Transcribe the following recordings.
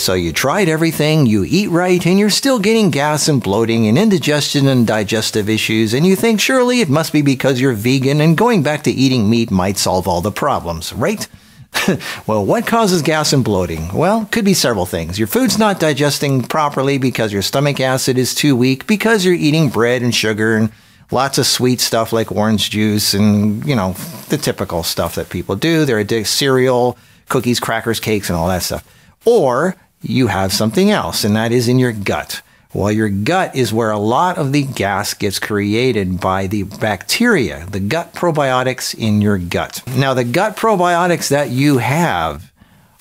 So you tried everything, you eat right, and you're still getting gas and bloating and indigestion and digestive issues, and you think surely it must be because you're vegan and going back to eating meat might solve all the problems, right? Well, what causes gas and bloating? Well, it could be several things. Your food's not digesting properly because your stomach acid is too weak, because you're eating bread and sugar and lots of sweet stuff like orange juice and, the typical stuff that people do. They're addicted to cereal, cookies, crackers, cakes, and all that stuff. Or you have something else, and that is in your gut. Well, your gut is where a lot of the gas gets created by the bacteria, the gut probiotics in your gut. Now, the gut probiotics that you have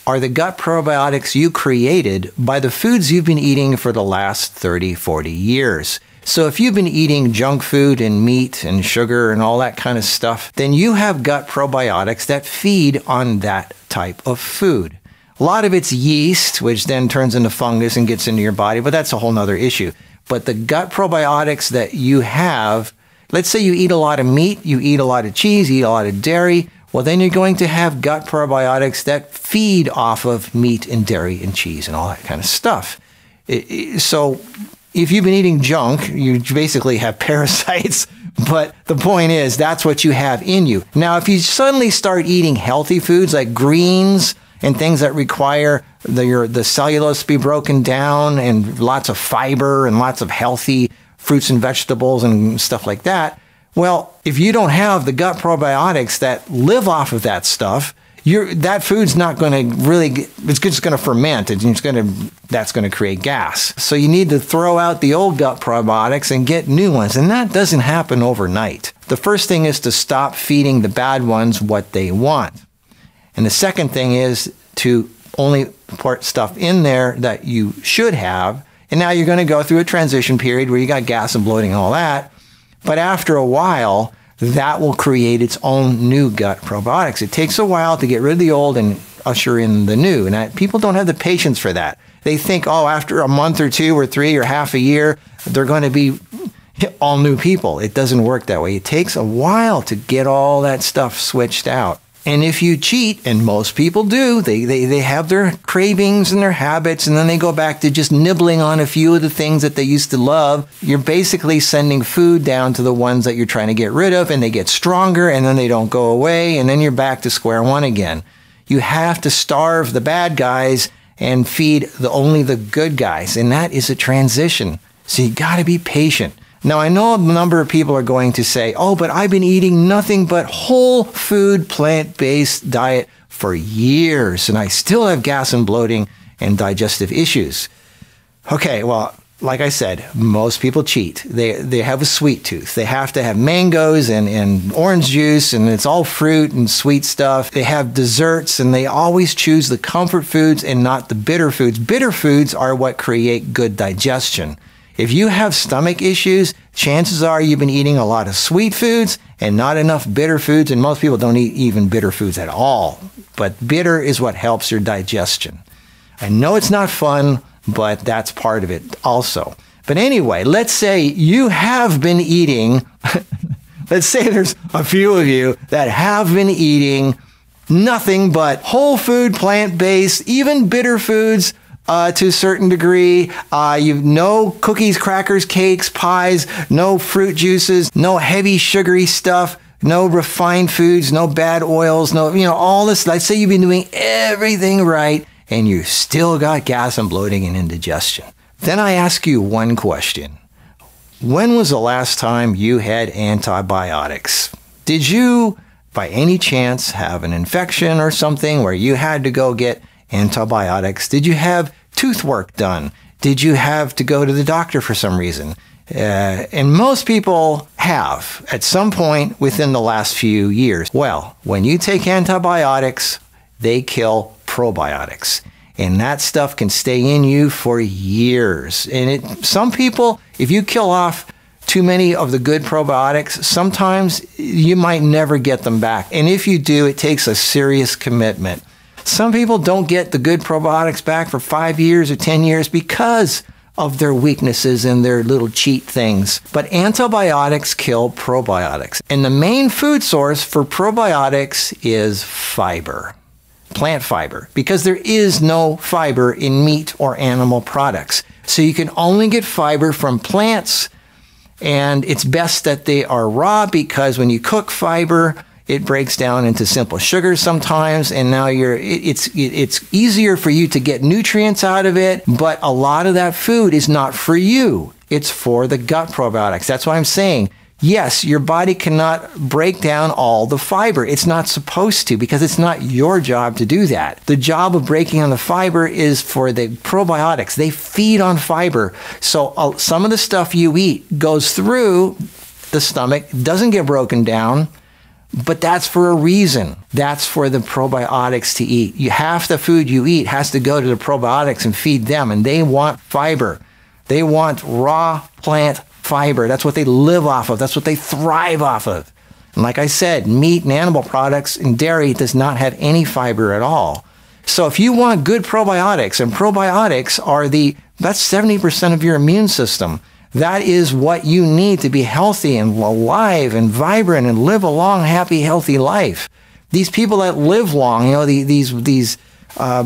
are the gut probiotics you created by the foods you've been eating for the last 30, 40 years. So if you've been eating junk food and meat and sugar and all that kind of stuff, then you have gut probiotics that feed on that type of food. A lot of it's yeast, which then turns into fungus and gets into your body, but that's a whole nother issue. But the gut probiotics that you have, let's say you eat a lot of meat, you eat a lot of cheese, you eat a lot of dairy, well, then you're going to have gut probiotics that feed off of meat and dairy and cheese and all that kind of stuff. So if you've been eating junk, you basically have parasites, but the point is that's what you have in you. Now, if you suddenly start eating healthy foods like greens, and things that require the cellulose to be broken down and lots of fiber and lots of healthy fruits and vegetables and stuff like that. Well, if you don't have the gut probiotics that live off of that stuff, that food's not going to really, it's just going to ferment and that's going to create gas. So you need to throw out the old gut probiotics and get new ones. And that doesn't happen overnight. The first thing is to stop feeding the bad ones what they want. And the second thing is to only put stuff in there that you should have. And now you're going to go through a transition period where you got gas and bloating and all that. But after a while, that will create its own new gut probiotics. It takes a while to get rid of the old and usher in the new. And people don't have the patience for that. They think, after a month or two or three or half a year, they're going to be all new people. It doesn't work that way. It takes a while to get all that stuff switched out. And if you cheat, and most people do, they have their cravings and their habits, and then they go back to just nibbling on a few of the things that they used to love, you're basically sending food down to the ones that you're trying to get rid of, and they get stronger, and then they don't go away, and then you're back to square one again. You have to starve the bad guys and feed only the good guys, and that is a transition. So you got to be patient. Now, I know a number of people are going to say, but I've been eating nothing but whole food, plant-based diet for years, and I still have gas and bloating and digestive issues. Okay, well, like I said, most people cheat. They have a sweet tooth. They have to have mangoes and orange juice, and it's all fruit and sweet stuff. They have desserts, and they always choose the comfort foods and not the bitter foods. Bitter foods are what create good digestion. If you have stomach issues, chances are you've been eating a lot of sweet foods and not enough bitter foods, and most people don't eat even bitter foods at all. But bitter is what helps your digestion. I know it's not fun, but that's part of it also. But anyway, let's say you have been eating, let's say there's a few of you that have been eating nothing but whole food, plant-based, even bitter foods, to a certain degree. You've no cookies, crackers, cakes, pies, no fruit juices, no heavy sugary stuff, no refined foods, no bad oils, all this. Let's say you've been doing everything right and you still got gas and bloating and indigestion. Then I ask you one question. When was the last time you had antibiotics? Did you, by any chance, have an infection or something where you had to go get antibiotics? Did you have tooth work done? Did you have to go to the doctor for some reason? And most people have at some point within the last few years. Well, when you take antibiotics, they kill probiotics. And that stuff can stay in you for years. And some people, if you kill off too many of the good probiotics, sometimes you might never get them back. And if you do, it takes a serious commitment. Some people don't get the good probiotics back for 5 years or 10 years because of their weaknesses and their little cheat things. But antibiotics kill probiotics. And the main food source for probiotics is fiber. plant fiber because there is no fiber in meat or animal products. So you can only get fiber from plants, and it's best that they are raw because when you cook fiber, it breaks down into simple sugars sometimes, and now it's easier for you to get nutrients out of it, but a lot of that food is not for you. It's for the gut probiotics. That's why I'm saying, yes, your body cannot break down all the fiber. It's not supposed to because it's not your job to do that. The job of breaking down the fiber is for the probiotics. They feed on fiber. So some of the stuff you eat goes through the stomach, doesn't get broken down, but that's for a reason. That's for the probiotics to eat. Half the food you eat has to go to the probiotics and feed them, and they want fiber. They want raw plant fiber. That's what they live off of. That's what they thrive off of. And like I said, meat and animal products and dairy does not have any fiber at all. So if you want good probiotics, and probiotics are that's 70% of your immune system. That is what you need to be healthy and alive and vibrant and live a long, happy, healthy life. These people that live long, these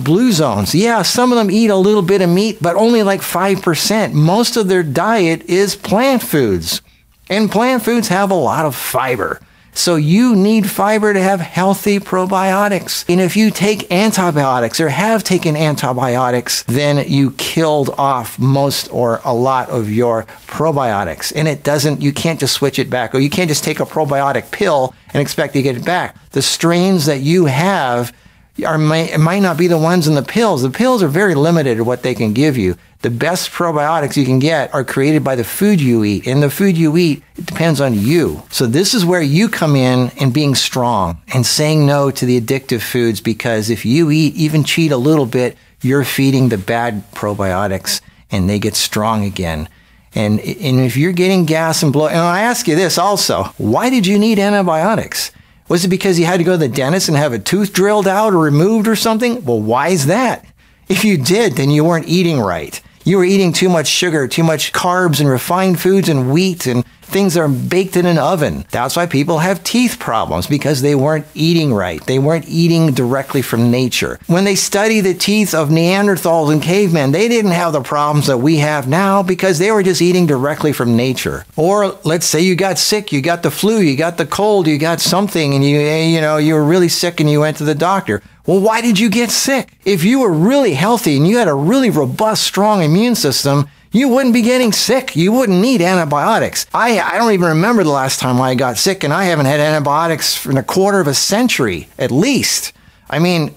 blue zones, yeah, some of them eat a little bit of meat, but only like 5%. Most of their diet is plant foods, and plant foods have a lot of fiber. So you need fiber to have healthy probiotics. And if you take antibiotics or have taken antibiotics, then you killed off most or a lot of your probiotics. And you can't just switch it back, or you can't just take a probiotic pill and expect to get it back. The strains that you have might not be the ones in the pills. The pills are very limited at what they can give you. The best probiotics you can get are created by the food you eat. And the food you eat, it depends on you. So this is where you come in and being strong and saying no to the addictive foods, because if you even cheat a little bit, you're feeding the bad probiotics and they get strong again. And if you're getting gas and bloat, and I ask you this also, why did you need antibiotics? Was it because you had to go to the dentist and have a tooth drilled out or removed or something? Well, why is that? If you did, then you weren't eating right. You were eating too much sugar, too much carbs and refined foods and wheat and things that are baked in an oven. That's why people have teeth problems, because they weren't eating right. They weren't eating directly from nature. When they study the teeth of Neanderthals and cavemen, they didn't have the problems that we have now because they were just eating directly from nature. Or let's say you got sick, you got the flu, you got the cold, you got something, and you were really sick and you went to the doctor. Well, why did you get sick? If you were really healthy and you had a really robust, strong immune system, you wouldn't be getting sick. You wouldn't need antibiotics. I don't even remember the last time I got sick, and I haven't had antibiotics in a quarter of a century, at least. I mean,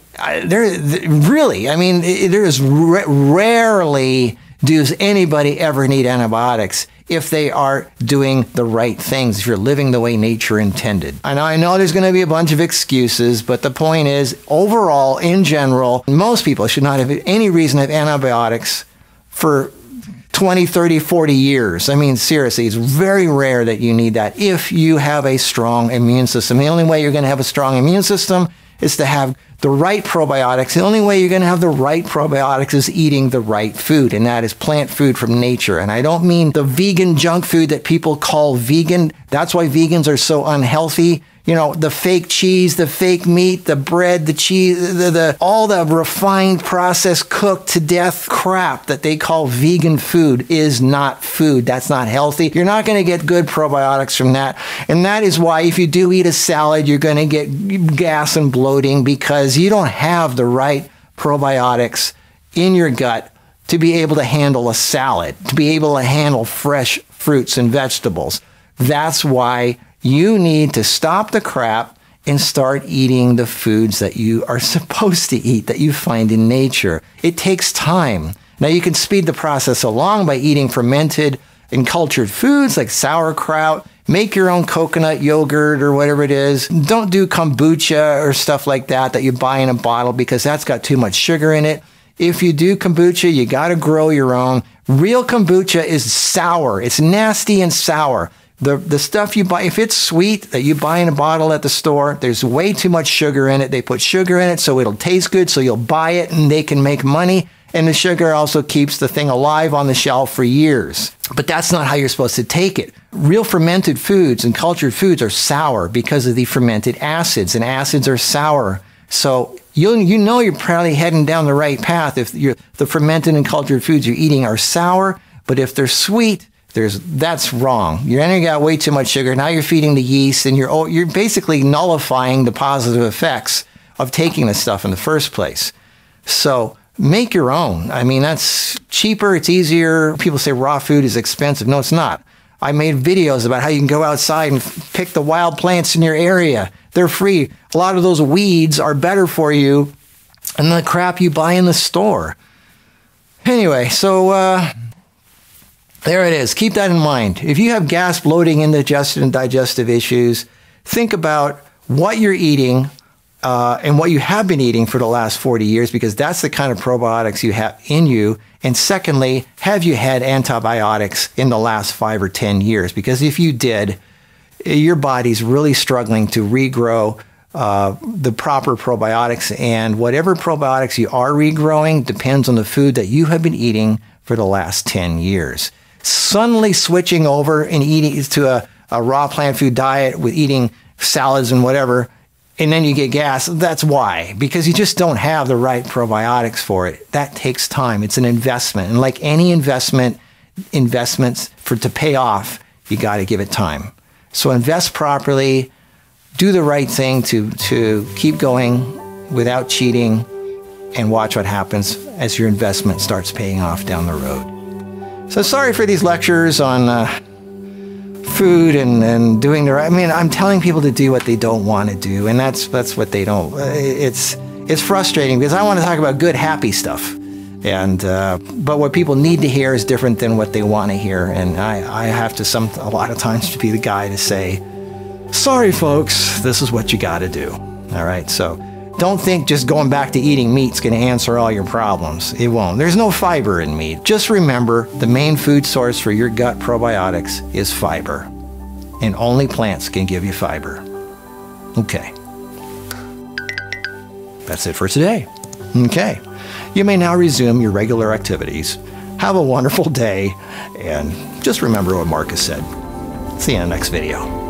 rarely does anybody ever need antibiotics if they are doing the right things, if you're living the way nature intended. And I know there's going to be a bunch of excuses, but the point is, overall, in general, most people should not have any reason to have antibiotics for 20, 30, 40 years. I mean, seriously, it's very rare that you need that if you have a strong immune system. The only way you're going to have a strong immune system is to have the right probiotics. The only way you're going to have the right probiotics is eating the right food, and that is plant food from nature. And I don't mean the vegan junk food that people call vegan. That's why vegans are so unhealthy. The fake cheese, the fake meat, the bread, the cheese, all the refined, processed, cooked to death crap that they call vegan food is not food. That's not healthy. You're not going to get good probiotics from that. And that is why if you do eat a salad, you're going to get gas and bloating, because you don't have the right probiotics in your gut to be able to handle a salad, to be able to handle fresh fruits and vegetables. That's why you need to stop the crap and start eating the foods that you are supposed to eat, that you find in nature. It takes time. Now, you can speed the process along by eating fermented and cultured foods like sauerkraut. Make your own coconut yogurt or whatever it is. Don't do kombucha or stuff like that you buy in a bottle, because that's got too much sugar in it. If you do kombucha, you got to grow your own. Real kombucha is sour. It's nasty and sour. The stuff you buy, if it's sweet that you buy in a bottle at the store, there's way too much sugar in it. They put sugar in it so it'll taste good, so you'll buy it and they can make money. And the sugar also keeps the thing alive on the shelf for years. But that's not how you're supposed to take it. Real fermented foods and cultured foods are sour because of the fermented acids, and acids are sour. So you know you're probably heading down the right path if the fermented and cultured foods you're eating are sour, but if they're sweet, that's wrong. You're entering got way too much sugar. Now you're feeding the yeast, and you're basically nullifying the positive effects of taking this stuff in the first place. So make your own. I mean, that's cheaper. It's easier. People say raw food is expensive. No, it's not. I made videos about how you can go outside and pick the wild plants in your area. They're free. A lot of those weeds are better for you than the crap you buy in the store. Anyway, so there it is. Keep that in mind. If you have gas, bloating, indigestion, and digestive issues, think about what you're eating and what you have been eating for the last 40 years, because that's the kind of probiotics you have in you. And secondly, have you had antibiotics in the last 5 or 10 years? Because if you did, your body's really struggling to regrow the proper probiotics. And whatever probiotics you are regrowing depends on the food that you have been eating for the last 10 years. Suddenly switching over and eating to a raw plant food diet with eating salads and whatever, and then you get gas, that's why. Because you just don't have the right probiotics for it. That takes time. It's an investment. And like any investments to pay off, you got to give it time. So invest properly, do the right thing to keep going without cheating, and watch what happens as your investment starts paying off down the road. So sorry for these lectures on food and doing the right. I mean, I'm telling people to do what they don't want to do, and that's what they don't. It's frustrating because I want to talk about good, happy stuff, and but what people need to hear is different than what they want to hear, and I have to a lot of times to be the guy to say, sorry, folks, this is what you got to do. All right, so. Don't think just going back to eating meat's going to answer all your problems. It won't. There's no fiber in meat. Just remember, the main food source for your gut probiotics is fiber. And only plants can give you fiber. Okay. That's it for today. Okay. You may now resume your regular activities. Have a wonderful day, and just remember what Marcus said. See you in the next video.